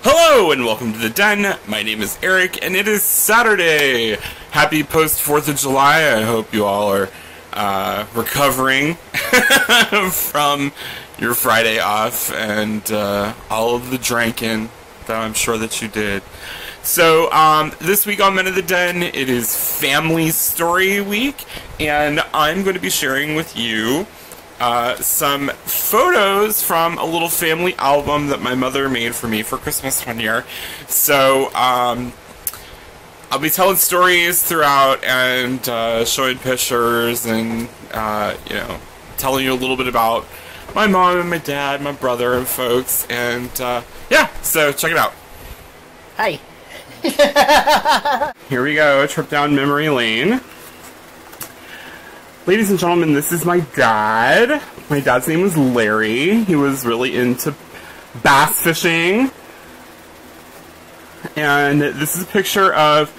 Hello and welcome to the Den. My name is Eric and it is Saturday. Happy post 4th of July. I hope you all are recovering from your Friday off and all of the drinking that I'm sure that you did. So this week on Men of the Den, it is Family Story Week, and I'm going to be sharing with you some photos from a little family album that my mother made for me for Christmas one year. So I'll be telling stories throughout and showing pictures and telling you a little bit about my mom and my dad, my brother and folks, and yeah, so check it out. Hi. Here we go, a trip down memory lane. Ladies and gentlemen, this is my dad. My dad's name was Larry. He was really into bass fishing. And this is a picture of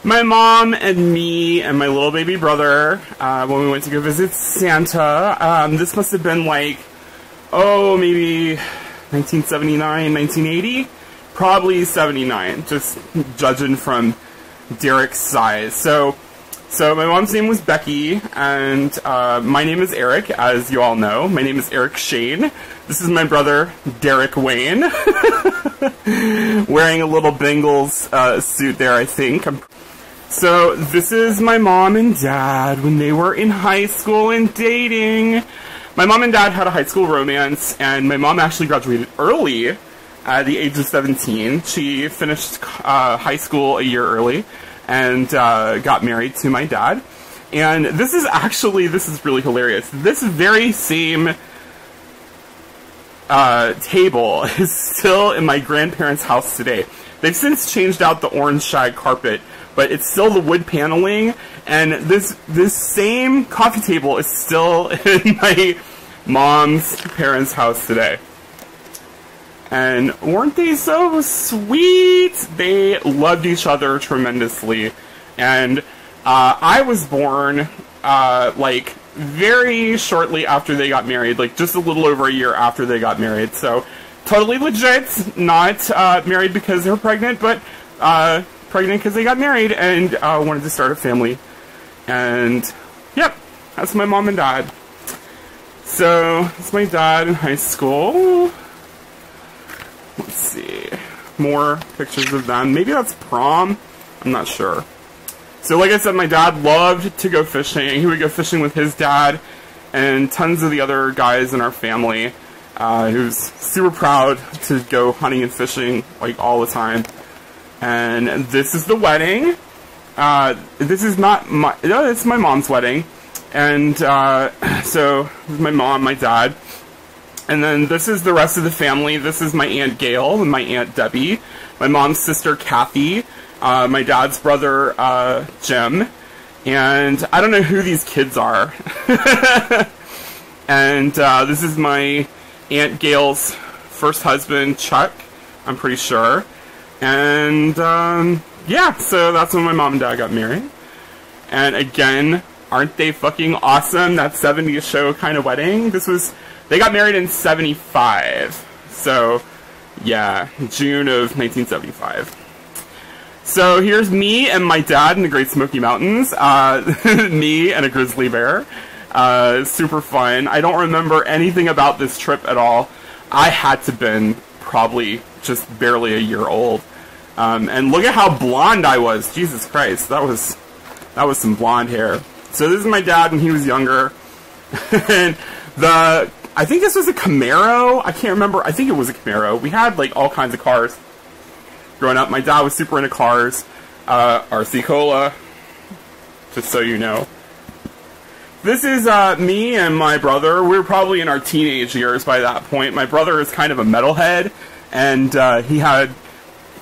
my mom and me and my little baby brother when we went to go visit Santa. This must have been like, maybe 1979, 1980? Probably 79, just judging from Derek's size. So my mom's name was Becky, and my name is Eric, as you all know. My name is Eric Shane. This is my brother, Derek Wayne, wearing a little Bengals suit there, I think. So this is my mom and dad when they were in high school and dating. My mom and dad had a high school romance, and my mom actually graduated early at the age of 17. She finished high school a year early and got married to my dad. And this is really hilarious. This very same table is still in my grandparents' house today. They've since changed out the orange shag carpet, but it's still the wood paneling, and this same coffee table is still in my mom's parents' house today. And weren't they so sweet? They loved each other tremendously. And I was born like very shortly after they got married, like just a little over a year after they got married. So totally legit, not married because they're pregnant, but pregnant because they got married and wanted to start a family. And yep, that's my mom and dad. So it's my dad in high school. Let's see, more pictures of them. Maybe that's prom, I'm not sure. So like I said, my dad loved to go fishing. He would go fishing with his dad and tons of the other guys in our family. He was super proud to go hunting and fishing like all the time. And this is the wedding. This is not my, no, it's my mom's wedding. And so this is my mom, my dad. And then this is the rest of the family. This is my Aunt Gail and my Aunt Debbie, my mom's sister Kathy, my dad's brother Jim, and I don't know who these kids are. And this is my Aunt Gail's first husband, Chuck, I'm pretty sure. And yeah, so that's when my mom and dad got married. And again, aren't they fucking awesome? That 70s show kind of wedding. They got married in 75, so yeah, June of 1975. So here's me and my dad in the Great Smoky Mountains, me and a grizzly bear, super fun. I don't remember anything about this trip at all. I had to have been probably just barely a year old, and look at how blonde I was, Jesus Christ, that was some blonde hair. So this is my dad when he was younger, and I think this was a Camaro. I can't remember. I think it was a Camaro. We had like all kinds of cars growing up. My dad was super into cars. RC Cola, just so you know. This is me and my brother. We were probably in our teenage years by that point. My brother is kind of a metalhead, and he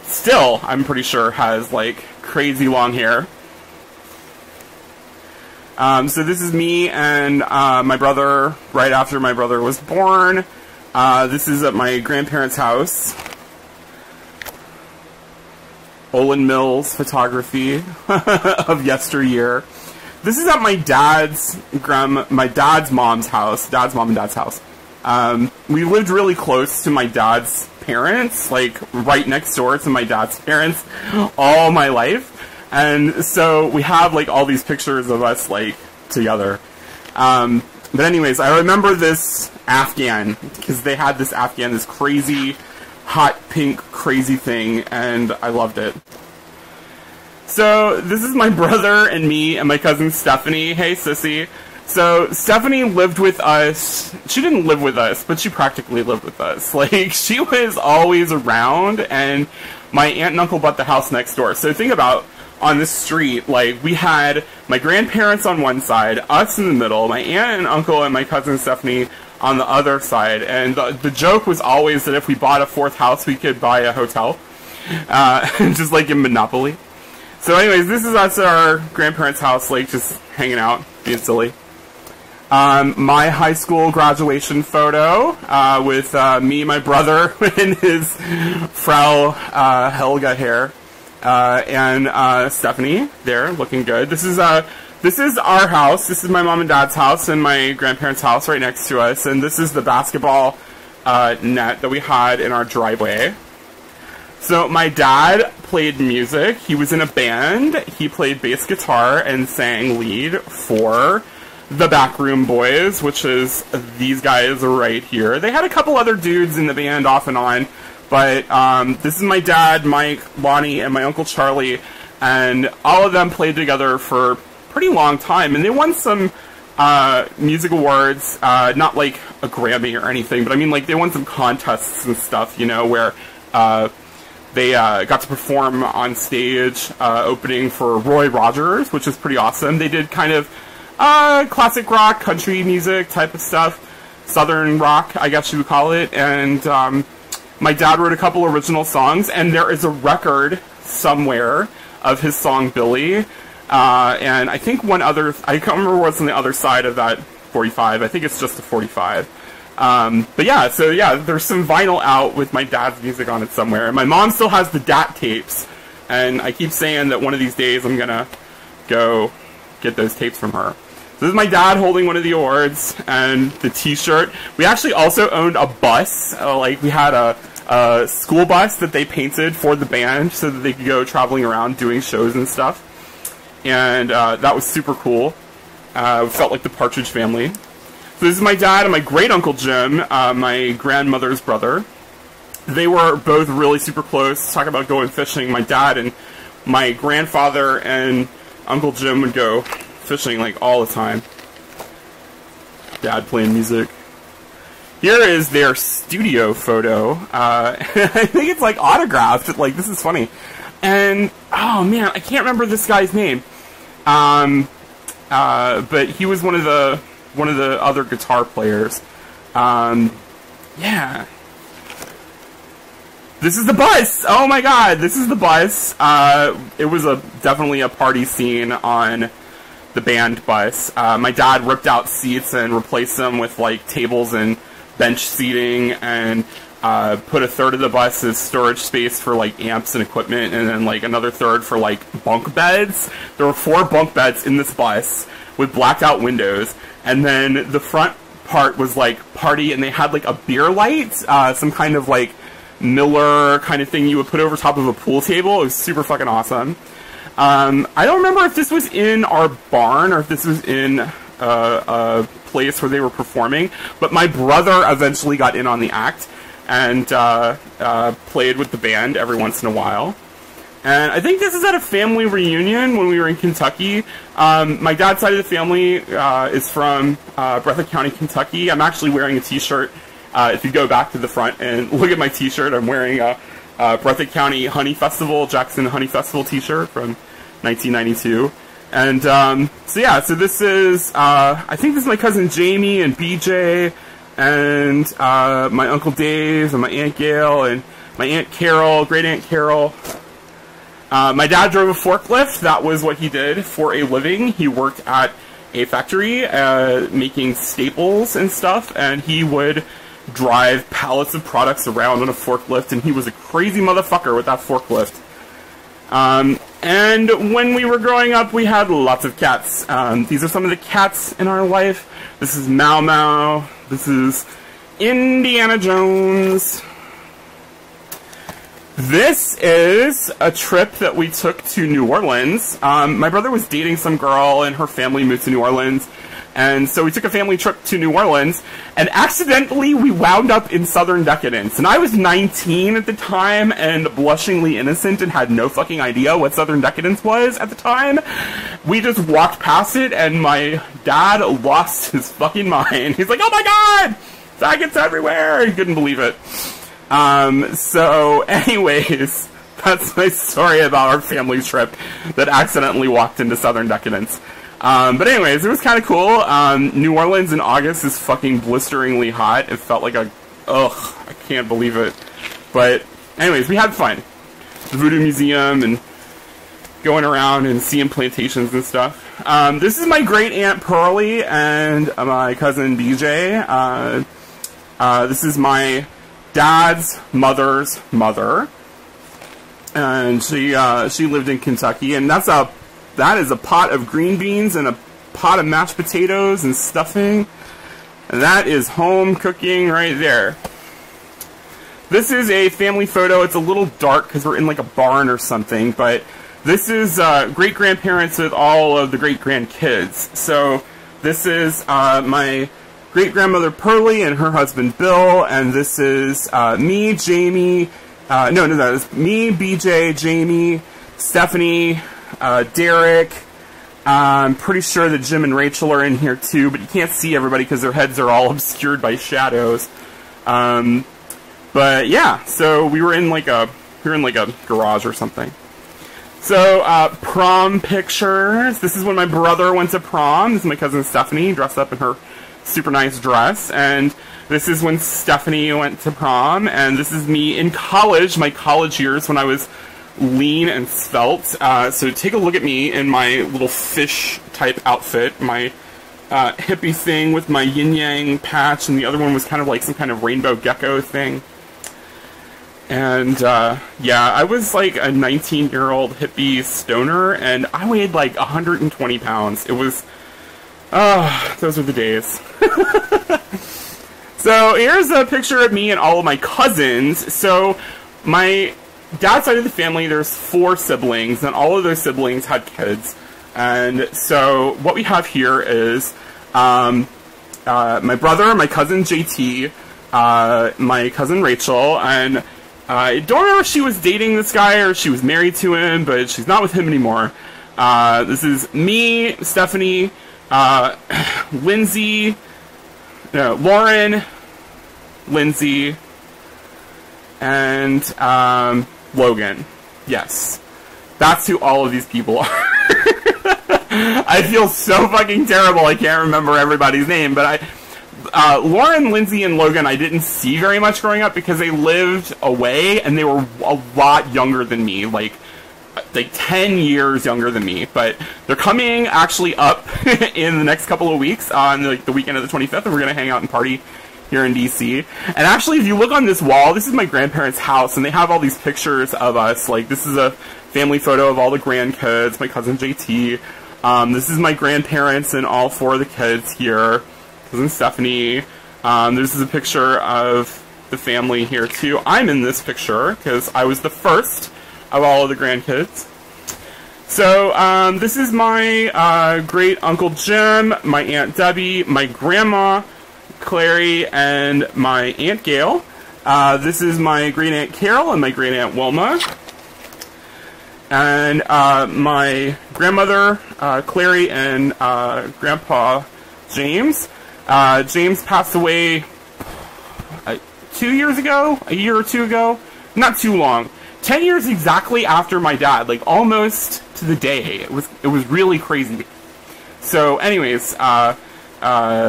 still, I'm pretty sure, has like crazy long hair. So this is me and my brother right after my brother was born. This is at my grandparents' house. Olin Mills photography of yesteryear. This is at my dad's mom's house, dad's mom and dad's house. We lived really close to my dad's parents, like right next door to my dad's parents, all my life. And so we have like all these pictures of us like together. But anyways, I remember this Afghan, because they had this Afghan, this crazy, hot pink crazy thing, and I loved it. So this is my brother and me and my cousin Stephanie. Hey, sissy. So Stephanie lived with us. She didn't live with us, but she practically lived with us. Like, she was always around, and my aunt and uncle bought the house next door. So think about, on the street, like, we had my grandparents on one side, us in the middle, my aunt and uncle and my cousin Stephanie on the other side. And the joke was always that if we bought a fourth house, we could buy a hotel. Just like in Monopoly. So anyways, this is us at our grandparents' house, like, just hanging out, being silly. My high school graduation photo, with me, my brother, and his Frau Helga hair. And Stephanie there, looking good. This is our house. This is my mom and dad's house and my grandparents' house right next to us. And this is the basketball net that we had in our driveway. So my dad played music. He was in a band. He played bass guitar and sang lead for the Backroom Boys, which is these guys right here. They had a couple other dudes in the band off and on. But this is my dad, Mike, Lonnie, and my Uncle Charlie, and all of them played together for a pretty long time. And they won some music awards, not like a Grammy or anything, but I mean, like, they won some contests and stuff, you know, where they got to perform on stage opening for Roy Rogers, which is pretty awesome. They did kind of classic rock, country music type of stuff, southern rock, I guess you would call it, and my dad wrote a couple original songs, and there is a record somewhere of his song Billy, and I think one other, I can't remember what's on the other side of that 45, I think it's just a 45. But yeah, so yeah, there's some vinyl out with my dad's music on it somewhere, and my mom still has the DAT tapes, and I keep saying that one of these days I'm gonna go get those tapes from her. So this is my dad holding one of the awards, and the t-shirt. We actually also owned a bus, like we had a school bus that they painted for the band so that they could go traveling around doing shows and stuff. And that was super cool. It felt like the Partridge Family. So this is my dad and my great-uncle Jim, my grandmother's brother. They were both really super close. Talk about going fishing. My dad and my grandfather and Uncle Jim would go fishing like all the time. Dad playing music. Here is their studio photo. I think it's like autographed. Like, this is funny. And oh man, I can't remember this guy's name. But he was one of the other guitar players. Yeah. This is the bus! Oh my god, this is the bus. It was definitely a party scene on the band bus. My dad ripped out seats and replaced them with like tables and bench seating, and put a third of the bus as storage space for like amps and equipment, and then like another third for like bunk beds. There were 4 bunk beds in this bus with blacked out windows, and then the front part was like party, and they had like a beer light, some kind of like Miller kind of thing you would put over top of a pool table. It was super fucking awesome. I don't remember if this was in our barn or if this was in a place where they were performing, but my brother eventually got in on the act and played with the band every once in a while. And I think this is at a family reunion when we were in Kentucky. My dad's side of the family is from Breathitt County, Kentucky. I'm actually wearing a t-shirt. If you go back to the front and look at my t-shirt, I'm wearing a Breathitt County Honey Festival, Jackson Honey Festival t-shirt from 1992. And so yeah, so this is, I think this is my cousin Jamie and BJ, and my Uncle Dave, and my Aunt Gail, and my Aunt Carol, Great Aunt Carol. My dad drove a forklift. That was what he did for a living. He worked at a factory making staples and stuff, and he would drive pallets of products around on a forklift, and he was a crazy motherfucker with that forklift. And when we were growing up, we had lots of cats. These are some of the cats in our life. This is Mau Mau. This is Indiana Jones. This is a trip that we took to New Orleans. My brother was dating some girl and her family moved to New Orleans. And so we took a family trip to New Orleans, and accidentally we wound up in Southern Decadence. And I was 19 at the time and blushingly innocent and had no fucking idea what Southern Decadence was at the time. We just walked past it and my dad lost his fucking mind. He's like, oh my god! Faggots everywhere! He couldn't believe it. So anyways, that's my story about our family trip that accidentally walked into Southern Decadence. But anyways, it was kind of cool. New Orleans in August is fucking blisteringly hot. It felt like ugh, I can't believe it. But anyways, we had fun. The Voodoo Museum and going around and seeing plantations and stuff. This is my great aunt Pearlie and my cousin BJ. This is my dad's mother's mother. And she lived in Kentucky, and that is a pot of green beans and a pot of mashed potatoes and stuffing. And that is home cooking right there. This is a family photo. It's a little dark because we're in like a barn or something, but this is great-grandparents with all of the great-grandkids. So this is my great-grandmother Pearlie and her husband Bill, and this is me, Jamie, it's me, BJ, Jamie, Stephanie, Derek. I'm pretty sure that Jim and Rachel are in here too, but you can't see everybody because their heads are all obscured by shadows. But yeah, so we were in like a garage or something. So prom pictures. This is when my brother went to prom. This is my cousin Stephanie dressed up in her super nice dress, and this is when Stephanie went to prom, and this is me in college, my college years when I was lean and svelte. So take a look at me in my little fish type outfit, my hippie thing with my yin yang patch, and the other one was kind of like some kind of rainbow gecko thing. And yeah, I was like a 19-year-old hippie stoner, and I weighed like 120 pounds. It was, those were the days. So here's a picture of me and all of my cousins. So my dad's side of the family, there's 4 siblings, and all of those siblings had kids. And so what we have here is my brother, my cousin JT, my cousin Rachel, and I don't remember if she was dating this guy or she was married to him, but she's not with him anymore. This is me, Stephanie, Lindsay, no, Lauren, Lindsay, and Logan. Yes. That's who all of these people are. I feel so fucking terrible I can't remember everybody's name, but Lauren, Lindsay, and Logan I didn't see very much growing up because they lived away and they were a lot younger than me, like 10 years younger than me. But they're coming actually up in the next couple of weeks on like the weekend of the 25th, and we're going to hang out and party here in DC. And actually, if you look on this wall, this is my grandparents' house, and they have all these pictures of us. Like, this is a family photo of all the grandkids, my cousin JT. This is my grandparents and all 4 of the kids here. Cousin Stephanie. This is a picture of the family here too. I'm in this picture because I was the first of all of the grandkids. So this is my great Uncle Jim, my Aunt Debbie, my grandma Clary, and my Aunt Gail. This is my great Aunt Carol and my great Aunt Wilma. And my grandmother Clary and Grandpa James. James passed away 2 years ago, a year or 2 ago, not too long. 10 years exactly after my dad, like almost to the day. It was really crazy. So anyways, that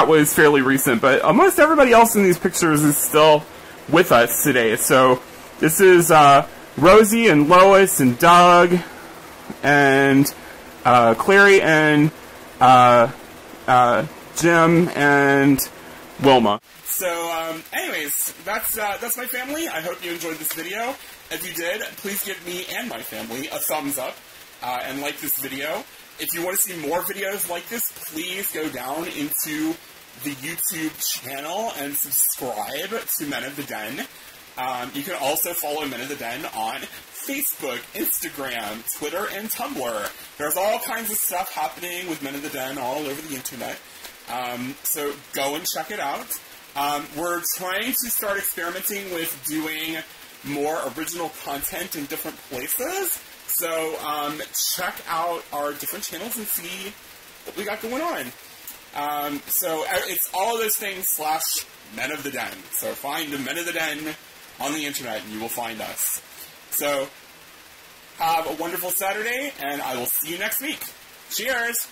was fairly recent, but almost everybody else in these pictures is still with us today. So this is Rosie and Lois and Doug and Clary and Jim and Wilma. So, anyways, that's my family. I hope you enjoyed this video. If you did, please give me and my family a thumbs up and like this video. If you want to see more videos like this, please go down into the YouTube channel and subscribe to Men of the Den. You can also follow Men of the Den on Facebook, Instagram, Twitter, and Tumblr. There's all kinds of stuff happening with Men of the Den all over the internet. So go and check it out. We're trying to start experimenting with doing more original content in different places. So check out our different channels and see what we got going on. So it's all those things / Men of the Den. So find the Men of the Den on the internet and you will find us. So have a wonderful Saturday, and I will see you next week. Cheers!